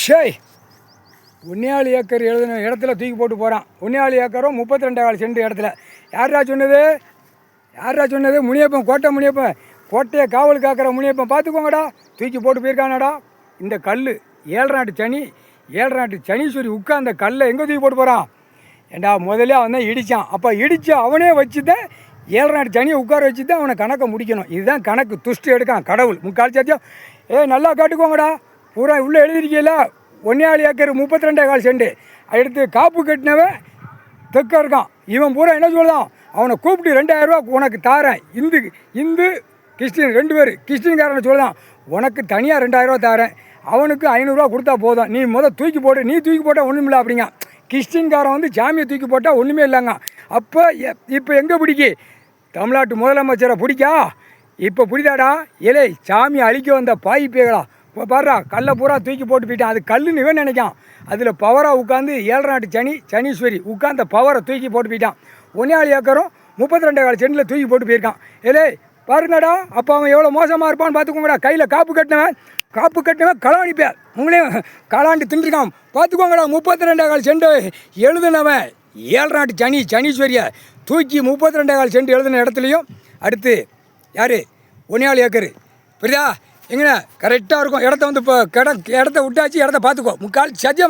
ஷேய் 1 acre எழுதின இடத்துல தூக்கி போட்டு போகிறான். 1 ஏக்கரும் 32 சென்ட் இடத்துல. யாரா சொன்னது? முனியப்பன், கோட்டை முனியப்பன், கோட்டையை காவல் காக்கிற முனியப்பன். பார்த்துக்கோங்கடா, தூக்கி போட்டு போயிருக்கானடா. இந்த கல் 7 நாட்டு சனீஸ்வரி உட்காந்த கல்லை எங்கே தூக்கி போட்டு போகிறான்? ஏண்டா முதல்ல அவன் தான் இடித்தான். அப்போ இடித்து அவனே வச்சு தான் 7 நாட்டு சனியை உட்கார வச்சு தான் அவனை கணக்கை முடிக்கணும். இதுதான் கணக்கு. துஷ்டி எடுக்கான் கடவுள். முக்கால் சத்தியம் நல்லா காட்டுக்கோங்கடா. பூரா உள்ளே எழுதிருக்கீல 1 ஏக்கர் 32 சென்ட் எடுத்து காப்பு கட்டினவன் தெற்க இருக்கான். இவன் பூரா என்ன சொல்லுதான்? அவனை கூப்பிட்டு 2000 ரூபா உனக்கு தாரேன். இந்து கிறிஸ்டின் 2 பேர். கிறிஸ்டின்காரனை சொல்லுதான், உனக்கு தனியாக 2000 ரூபா தாரேன், அவனுக்கு 500 ரூபா கொடுத்தா போதும், நீ தூக்கி போடு. நீ தூக்கி போட்டால் ஒன்றும் இல்லை அப்படிங்க. கிறிஸ்டின்காரன் வந்து சாமியை தூக்கி போட்டால் ஒன்றுமே இல்லைங்க. அப்போ இப்போ எங்கே பிடிக்கி? தமிழ்நாட்டு முதலமைச்சரை பிடிக்கா? இப்போ பிடிதாடா? இலை சாமி அழிக்க வந்த பாய் பேகளா. இப்போ பாடுறா, கல்லை பூரா தூக்கி போட்டு போயிட்டான். அது கல்லுன்னு இவன் நினைக்கான். அதில் பவராக உட்காந்து 7 நாட்டு சனீஸ்வரி உட்காந்த பவரை தூக்கி போட்டு போயிட்டான். 1 ஏக்கரும் 32 சென்டில் தூக்கி போட்டு போயிருக்கான். பாருங்கடா, அப்போ அவன் எவ்வளோ மோசமாக இருப்பான்னு பார்த்துக்கோங்கடா. கையில் காப்பு கட்டினவன் களவாணிப்பேர் உங்களையும் களவாண்டி தின்றுருக்கான். பார்த்துக்கோங்கடா. 32 சென்ட் எழுதுனவன் 7 நாட்டு சனீஸ்வரியை தூக்கி 32 சென்ட் எழுதின இடத்துலையும் அடுத்து யார்? 1 ஏக்கர். புரியுதா? எங்கண்ணா கரெக்டாக இருக்கும் இடத்த வந்து இப்போ இடத்த விட்டாச்சு. இடத்த பார்த்துக்கோ. முக்கால் சத்தியம்.